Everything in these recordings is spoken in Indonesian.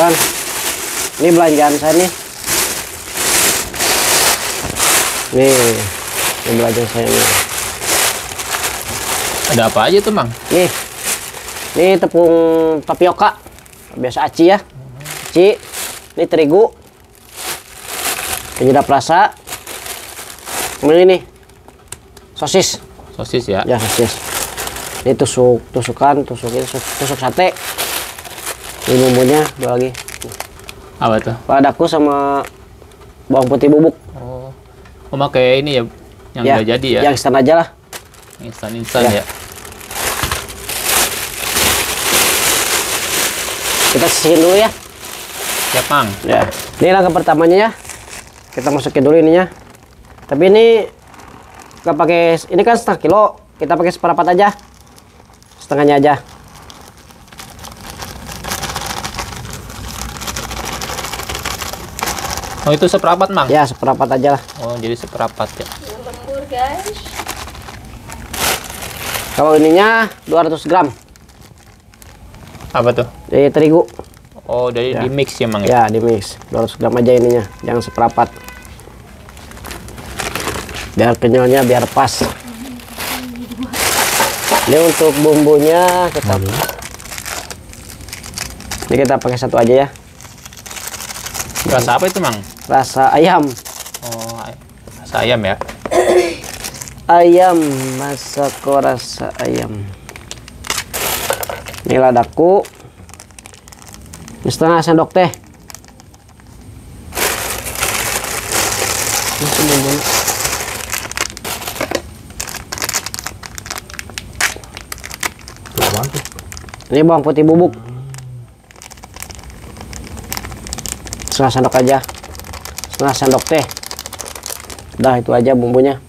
kan. Ini belanjaan saya nih. Nih, ini belanjaan saya nih. Ada apa aja tuh, Mang? Ini tepung tapioka. Biasa aci ya. Aci. Ini terigu. Penyedap rasa. Kemudian ini sosis. Sosis ya? Ya, sosis. Ini tusuk sate. Ini bumbunya dua lagi. Apa tuh? Ladaku sama bawang putih bubuk. Oh, pakai ini ya, yang Ya, udah jadi ya? yang instan aja lah. Instan ya. Kita sisihin dulu ya. Siap, Mang. Ya. Ini langkah pertamanya ya. Kita masukin dulu ininya. Tapi ini nggak pakai, ini kan setengah kilo. Kita pakai seperempat aja. Setengahnya aja. Oh, itu seperempat, Mang? Ya, seperempat aja lah. Oh, jadi seperempat ya. Lembur, guys. Kalau ininya 200 gram. Apa tuh? Dari terigu. Oh, dari Ya. di mix ya, Mang Ya, ya? di mix. 200 gram aja ininya, jangan seperempat. Biar kenyalnya biar pas. Ini untuk bumbunya kita. Ini kita pakai satu aja ya. Rasa apa itu, Mang? Rasa ayam. Oh, rasa ayam ya? Ayam, masako rasa ayam. Ini ladaku. Ini setengah sendok teh. Ini bumbunya. Ini bawang putih bubuk. Setengah sendok aja. Setengah sendok teh. Udah itu aja bumbunya.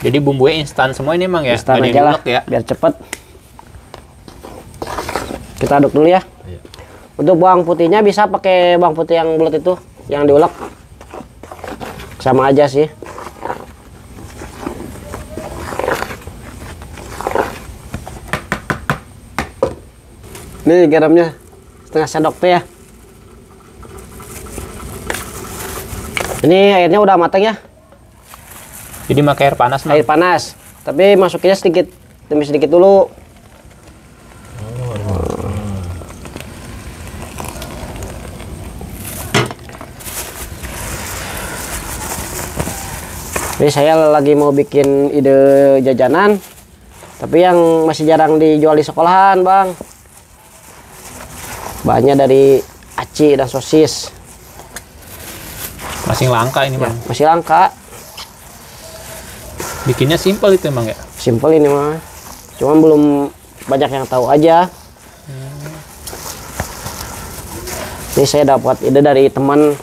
Jadi bumbunya instan semua ini, Mang ya? Instan Nggak ada aja yang lah, diulek ya? biar cepet. Kita aduk dulu ya. Iya. Untuk bawang putihnya bisa pakai bawang putih yang bulat itu, yang diulek. Sama aja sih. Ini garamnya setengah sendok teh ya. Ini airnya udah matang ya. Jadi pakai air panas, Mang? Air panas. Tapi masukinnya sedikit demi sedikit dulu. Ini saya lagi mau bikin ide jajanan, tapi yang masih jarang dijual di sekolahan, Bang. Bahannya dari aci dan sosis. Masih langka ini, Mang? Masih langka. Bikinnya simpel itu, Mang ya? Simpel ini mah. Cuman belum banyak yang tahu aja. Ini saya dapat ide dari teman.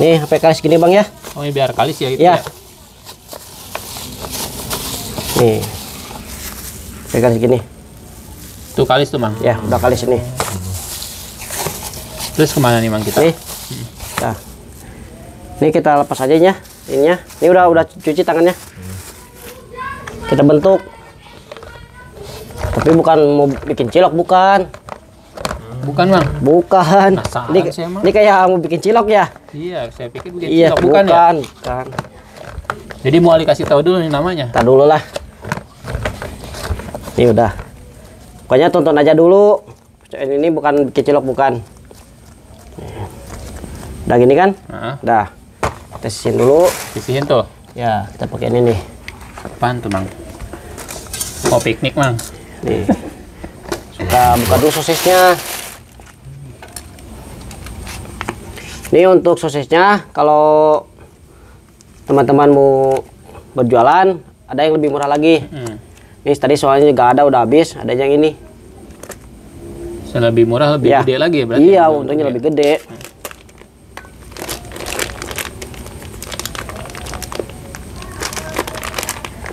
Nih, HP kalis gini, Bang ya. Oh, ini biar kalis ya itu Ya. ya? Nih. HP kalis gini. Itu kalis tuh, Mang? Ya, udah kalis ini. Terus kemana nih, Mang, kita? Nih. Nah. Ini kita lepas aja ya. Ininya. Ini udah cuci tangannya. Kita bentuk. Tapi bukan mau bikin cilok, bukan. Bukan, Mang? Bukan. Penasaran Ini, saya, Mang. ini kayak mau bikin cilok ya? Iya, saya pikir bikin Iya, cilok. Bukan ya? bukan. Jadi mau dikasih tahu dulu nih namanya? Kita dulu lah. Ini udah. Pokoknya tonton aja dulu. Ini bukan bikin cilok, bukan. Udah gini kan? Nah, Udah. Kita sisihin dulu. sisihin tuh. Ya, kita pakai ini nih. Apaan tuh, Mang? Mau piknik, Mang? Nih. Kita buka dulu sosisnya. Ini untuk sosisnya, kalau teman-teman mau berjualan, ada yang lebih murah lagi. Ini tadi soalnya nggak ada, udah habis. Ada yang ini. Lebih murah, lebih Ya. gede lagi ya berarti? Iya, untungnya lebih gede.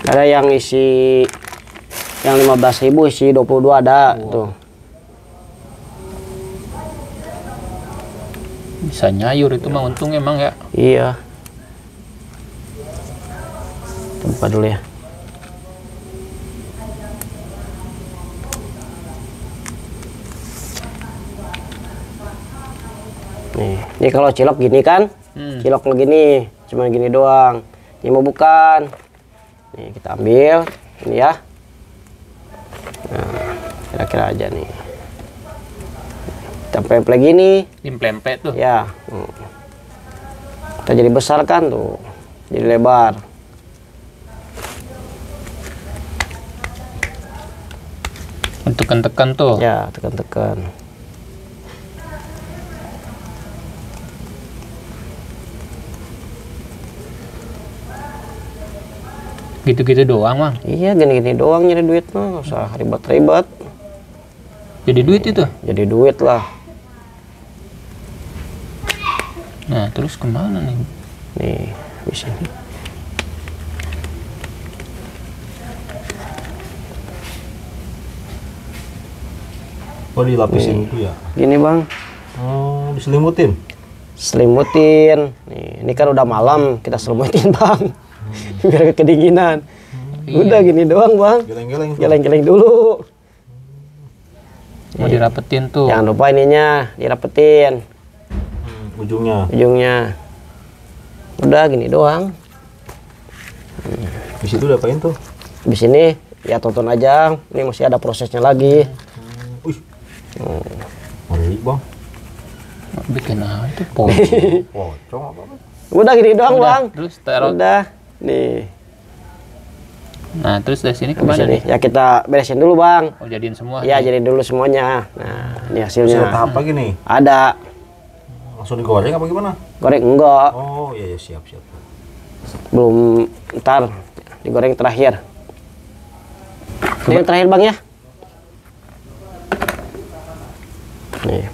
Ada yang isi yang 15.000, isi 22 ada. Tuh. Bisa nyayur itu, Mang, untung emang ya. Iya. Kita buka dulu ya. Ini kalau cilok gini kan, cilok begini, cuma gini doang. Ini mau bukan. Nih kita ambil, ini ya. Nah, kira-kira aja nih. Kita pempel gini. Dimplempe tuh. Ya. Kita jadi besar kan tuh, jadi lebar. Tekan-tekan tuh. Ya, tekan-tekan. Gitu-gitu doang, Mang. Iya, gini-gini doang nyari duit mah, nggak usah ribet-ribet. Jadi duit itu. Jadi duit lah. Nah, terus kemana nih? Nih, di sini. Oh, dilapisin itu ya? Gini bang, Oh, diselimutin? selimutin. Nih, ini kan udah malam, kita selimutin bang, biar kedinginan. Udah gini doang bang, Geleng-geleng. geleng-geleng dulu. Mau dirapetin tuh. Jangan lupa ininya dirapetin Ujungnya. ujungnya. Udah gini doang. Di situ diapain tuh? Di sini ya tonton aja. Ini masih ada prosesnya lagi. Wih. Ngeri bang. Bikin apa tuh? Pocong apa? Udah gini doang Udah, bang. terus taruh. Udah. Nih. Nah, terus dari sini Habis kemana ini nih? ya kita beresin dulu bang. Oh, jadiin semua. Ya nih. jadi dulu semuanya. Nah ini Masih ada hasilnya. tahap lagi nih. Ada. Langsung digoreng apa gimana? Goreng enggak. Oh iya ya siap. Belum, ntar digoreng terakhir. Ini yang terakhir bang ya. Nih.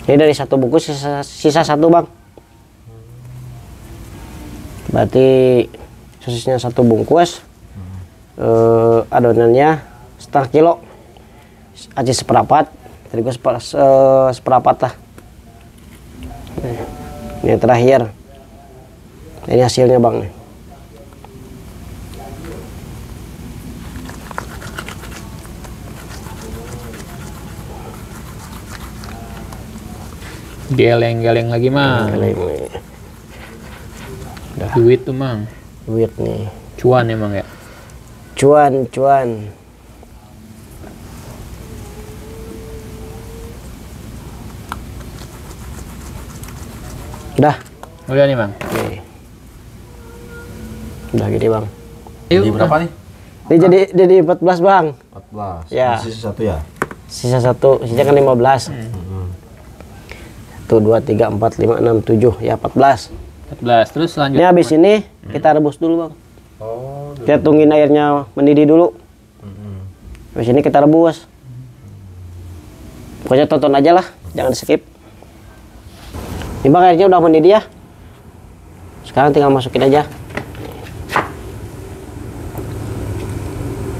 Ini dari satu bungkus sisa satu bang. Berarti sosisnya satu bungkus. Adonannya setengah kilo. Aci seperapat. Tadi gue seperapat lah. Nih. Ini yang terakhir. Ini hasilnya bang nih. Geleng-geleng lagi, Mang. Geleng nih. Duit tuh, Mang. Duit nih. Cuan emang ya. Cuan, cuan. Udah. Udah nih, Mang. Nih. Udah gini bang. Yuk, Jadi berapa nih? Ini jadi 14 bang. 14. Ya. Sisa satu ya? Sisa satu, sisa kan 15. 1, 2, 3, 4, 5, 6, 7. Ya 14. 14. Terus Ini selanjutnya. habis ini kita rebus dulu bang. Oh. Kita tungguin airnya mendidih dulu. Habis ini kita rebus. Pokoknya tonton aja lah, jangan skip. Ini bang airnya udah mendidih ya. Sekarang tinggal masukin aja.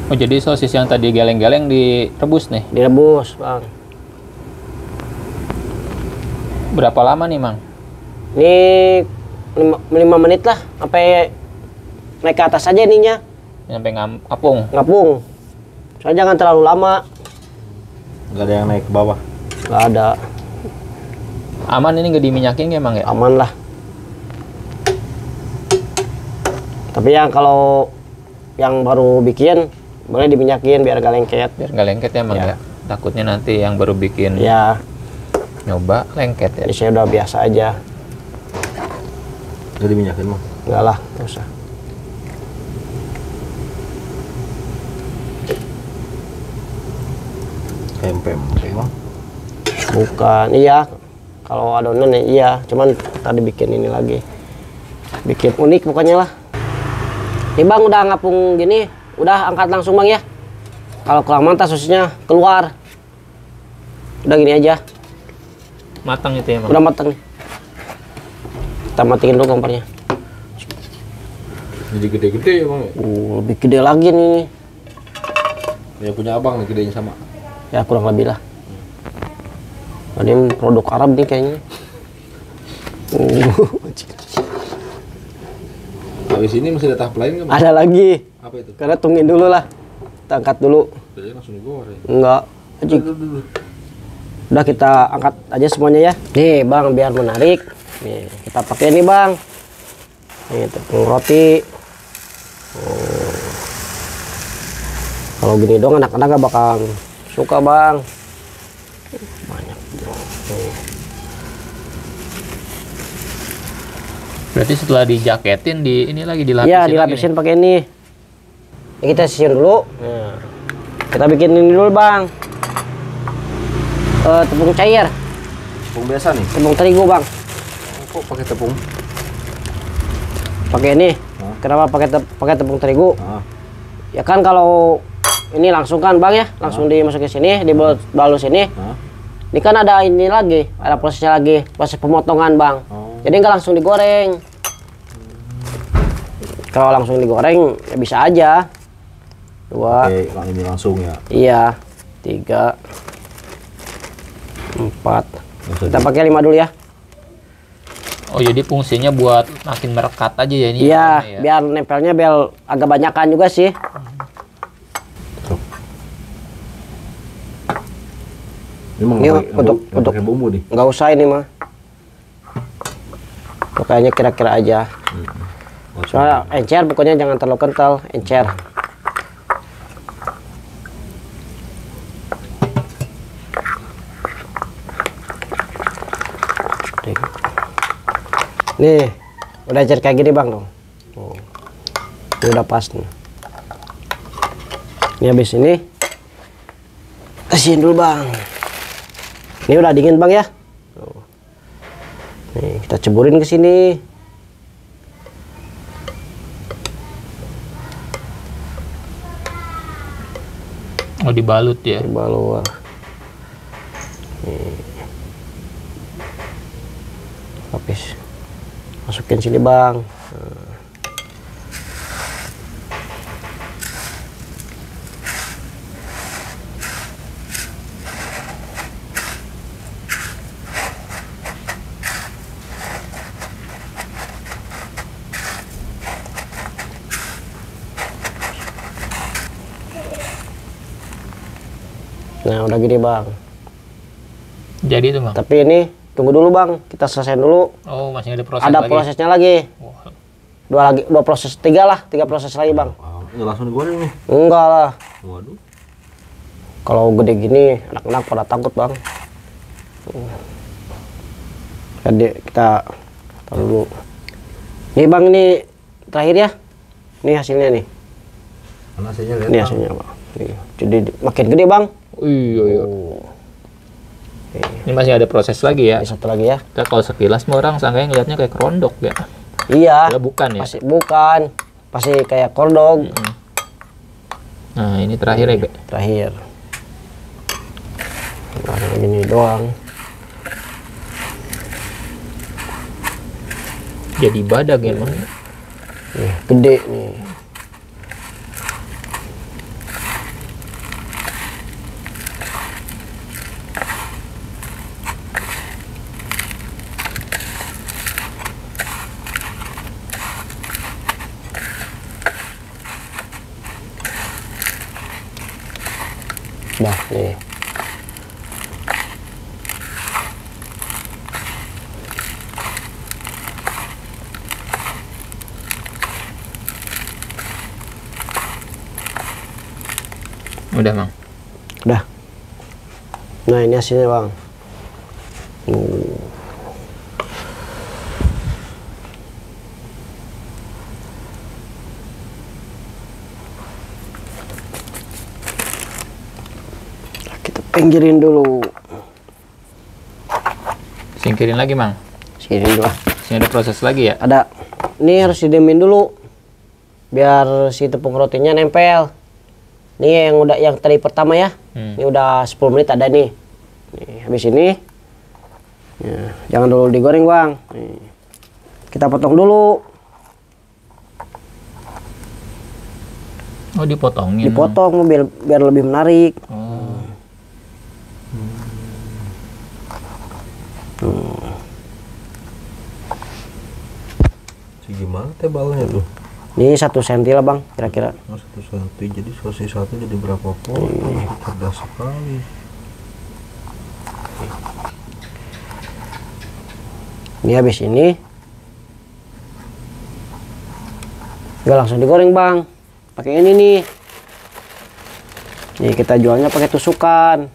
Oh, jadi sosis yang tadi geleng-geleng direbus nih. Direbus bang. Berapa lama nih, Mang? Ini 5 menit lah, sampai naik ke atas aja ininya, Sampai ngapung. ngapung. Soalnya jangan terlalu lama. Nggak ada yang naik ke bawah. Nggak ada, Aman ini nggak diminyakin ya, Mang ya? aman lah. Tapi yang kalau yang baru bikin, boleh diminyakin biar gak lengket. Biar nggak lengket ya, Mang Ya. ya. Takutnya nanti yang baru bikin Ya, nyoba lengket ya. jadi saya udah biasa aja. Nggak diminyakin mah. Enggak lah, nggak usah. Pempek mah. Bukan, iya. Kalau adonan ya iya, cuman tadi bikin ini lagi. Bikin unik pokoknya lah. Nih bang udah ngapung gini, udah angkat langsung bang ya. Kalau kelamaan tas sosisnya keluar. Udah gini aja, Matang itu ya, Mang. udah matang nih. Kita matiin dulu kompornya. Jadi gede-gede ya bang ya? Lebih gede lagi nih. Ya punya abang nih gedenya sama. Ya kurang lebih lah. Ini produk Arab nih kayaknya. Habis ini masih ada tahap lain nggak bang? Ada lagi. Apa itu? Karena tungguin dulu lah. Kita angkat dulu. Jadi langsung digoreng. Enggak. Ajik. Dulu. Udah kita angkat aja semuanya ya. Nih bang, biar menarik. Nih kita pakai ini bang. Nih tepung roti. Kalau gini dong anak-anak gak bakal suka bang. Banyak. Berarti setelah dijaketin ini lagi dilapisin. Iya, dilapisin pakai ini. Ya, kita sisir dulu. Nah, kita bikin ini dulu bang. Tepung cair. Tepung biasa nih. Tepung terigu bang. Kok pakai tepung? Pakai ini. Hah? Kenapa pakai tepung terigu? Ah. Ya kan kalau ini langsung kan bang ya, langsung dimasukin sini, dibalut sini. Ah. Ini kan ada ini lagi, ada prosesnya lagi, proses pemotongan bang. Oh. Jadi nggak langsung digoreng. Kalau langsung digoreng ya bisa aja. 2. Oke, ini langsung ya. Iya. 3. 4. Kita pakai 5 dulu ya. Oh jadi fungsinya buat makin merekat aja ya ini. Iya, ya? biar nempelnya biar agak banyakan juga sih. Ini untuk pakai bumbu nih. nggak usah ini mah. Pokoknya kira-kira aja. Soalnya encer pokoknya jangan terlalu kental, encer. Nih, udah encer kayak gini bang dong. Oh. Ini udah pas nih. Ini habis ini kasihin dulu bang. Ini udah dingin bang ya. Nih kita ceburin ke sini. Oh dibalut ya. Dibalut. Nih. Habis. Masukin sini bang. Nah udah gini bang. Jadi itu bang. Tapi ini tunggu dulu bang, kita selesaiin dulu. Oh masih ada proses Ada lagi. prosesnya lagi. Wah. Dua proses, 3 lah, 3 proses lagi bang. Nggak langsung digoreng nih. Enggak lah. Waduh. Kalau gede gini anak-anak pada takut bang. Jadi kita taruh dulu. Nih bang, ini terakhir ya. Ini hasilnya nih. Mana hasilnya lihat. Ini hasilnya bang. Nih, jadi makin gede bang. Iya, iya. Oh. Ini masih ada proses lagi ya. Ini satu lagi ya. Kita kalau sekilas mah orang sangkanya ngeliatnya kayak kerondok ya. Iya. Padahal bukan ya. Pasti bukan. Pasti kayak kordog. Nah ini terakhir ya Gak? Terakhir. Nah, gini doang. Jadi badak ya bang. Nih, gede nih. Dah nih. Udah bang. Udah. Nah ini hasilnya bang. Kita pinggirin dulu. Singkirin lagi bang. Singkirin dulu. Sini ada proses lagi ya. Ada. Ini harus didemin dulu. Biar si tepung rotinya nempel. Ini yang tadi pertama ya. Ini udah 10 menit ada nih. Nih habis ini. Ya, jangan dulu digoreng bang. Nih. Kita potong dulu. Oh dipotongin. Dipotong biar lebih menarik. Oh. Gimana tebalnya tuh? Ini 1 cm lah bang, kira-kira. 1 cm, jadi sosis satu jadi berapa poin? Cerdas sekali. Ini habis ini nggak langsung digoreng bang, pakai ini nih. Nih kita jualnya pakai tusukan.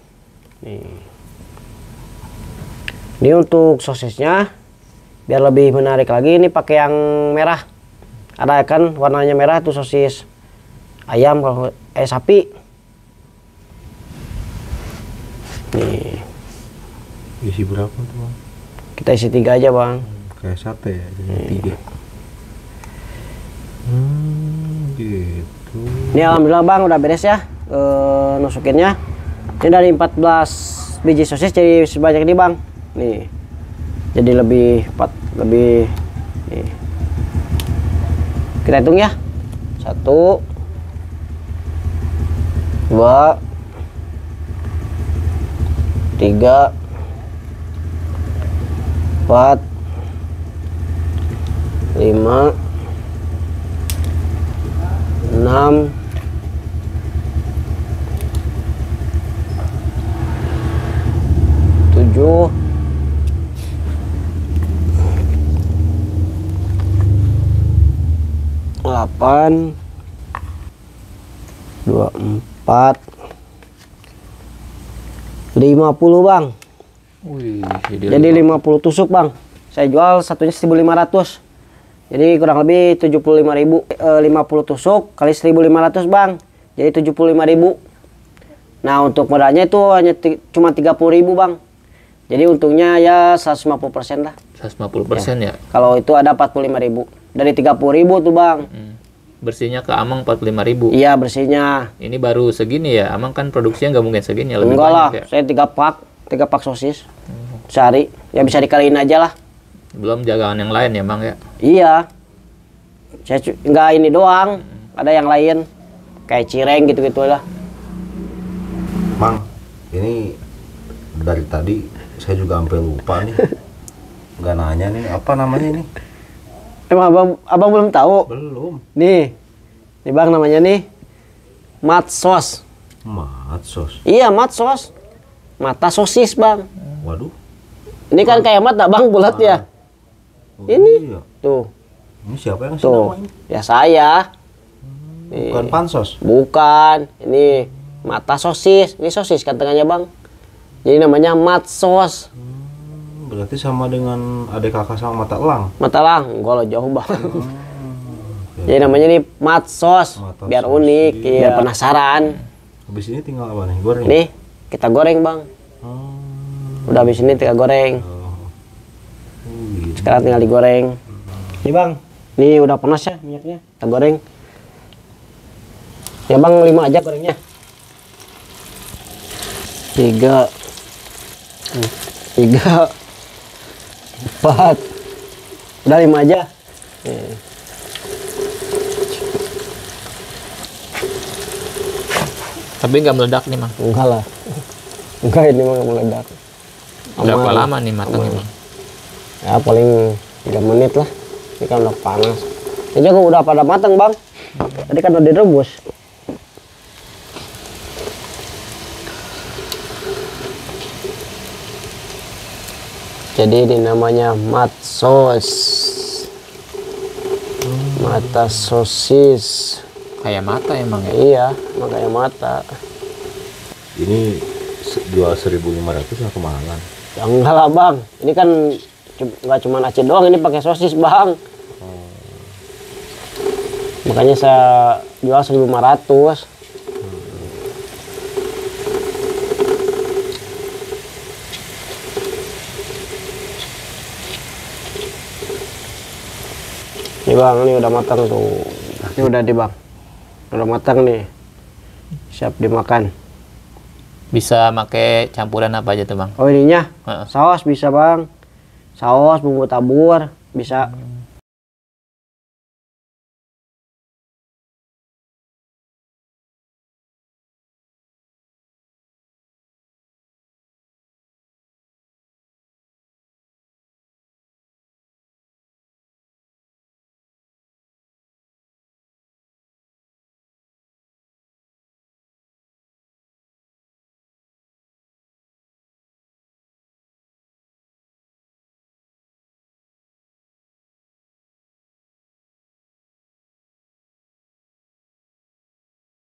Ini untuk sosisnya biar lebih menarik lagi, ini pakai yang merah. Ada kan warnanya merah tuh sosis ayam, kalau sapi. Nih Isi berapa tuh bang? kita isi 3 aja bang. Kayak sate ya, jadi 3. Gitu. Ini alhamdulillah bang udah beres ya nusukinnya. Ini dari 14 biji sosis jadi sebanyak ini bang. Nih jadi lebih lebih nih. Kita hitung ya. 1 2 3 4 5 6 7 8 24 50 bang. Wih, Jadi 50 tusuk bang. Saya jual satunya 1.500. Jadi kurang lebih 75.000. 50 tusuk kali 1.500 bang. Jadi 75.000. Nah untuk modalnya itu hanya cuma 30.000 bang. Jadi untungnya ya 150% lah. 150% ya. Kalau itu ada 45.000. Dari 30.000 tuh bang. Bersihnya ke Amang 45.000. Iya bersihnya. Ini baru segini ya. Amang kan produksinya nggak mungkin segini, lebih Enggak lah. banyak ya. Saya 3 pak sosis sehari. Ya bisa dikaliin aja lah. Belum jagaan yang lain ya bang ya. Iya. Saya nggak ini doang. Ada yang lain. Kayak cireng gitu-gitu lah. Mang, ini dari tadi saya juga sampai lupa nih. Nggak nanya nih, apa namanya ini? Emang abang belum tahu? Belum. Nih bang namanya nih mat sos. Mat sos. Iya mat sos. Mata sosis bang. Waduh. Ini kan kayak mata bang bulat ya. Oh, Ini iya. tuh. Ini siapa yang ngasih Tuh. nama ini? Ya saya. Bukan pansos. Bukan. Ini mata sosis. Ini sosis kan tengahnya bang. Jadi namanya mat sos. Berarti sama dengan adik kakak sama mata elang. Mata lang. Enggak lah jauh bang. Jadi namanya nih mat sos. Mata Biar sos, unik. iya. Biar penasaran. Habis ini tinggal apa nih? Goreng. Nih kita goreng bang. Udah habis ini tinggal goreng. Gitu. Sekarang tinggal digoreng. Nih bang. Nih udah panas ya minyaknya. Kita goreng. Ya bang 5 aja gorengnya. 3 4 udah 5 aja. Tapi nggak meledak nih bang. Enggak lah. Enggak ini mah nggak meledak. Berapa Aman. lama nih matangnya bang? Ya paling 3 menit lah. Ini kan udah panas. Ini juga udah pada matang bang. Tadi kan udah direbus. Jadi ini namanya mat sos. Mata sosis. Kayak mata emang ya. Iya, makanya mata. Ini jual 1.500 ya kemahalan. Ya enggak lah bang. Ini kan nggak cuma Aceh doang, ini pakai sosis bang. Makanya saya jual 1.500. Nih bang, ini udah matang tuh. Ini udah di bang. Udah matang nih. Siap dimakan. Bisa pakai campuran apa aja tuh bang? Oh ininya? Heeh. Saus bisa bang. Saus, bumbu tabur, bisa.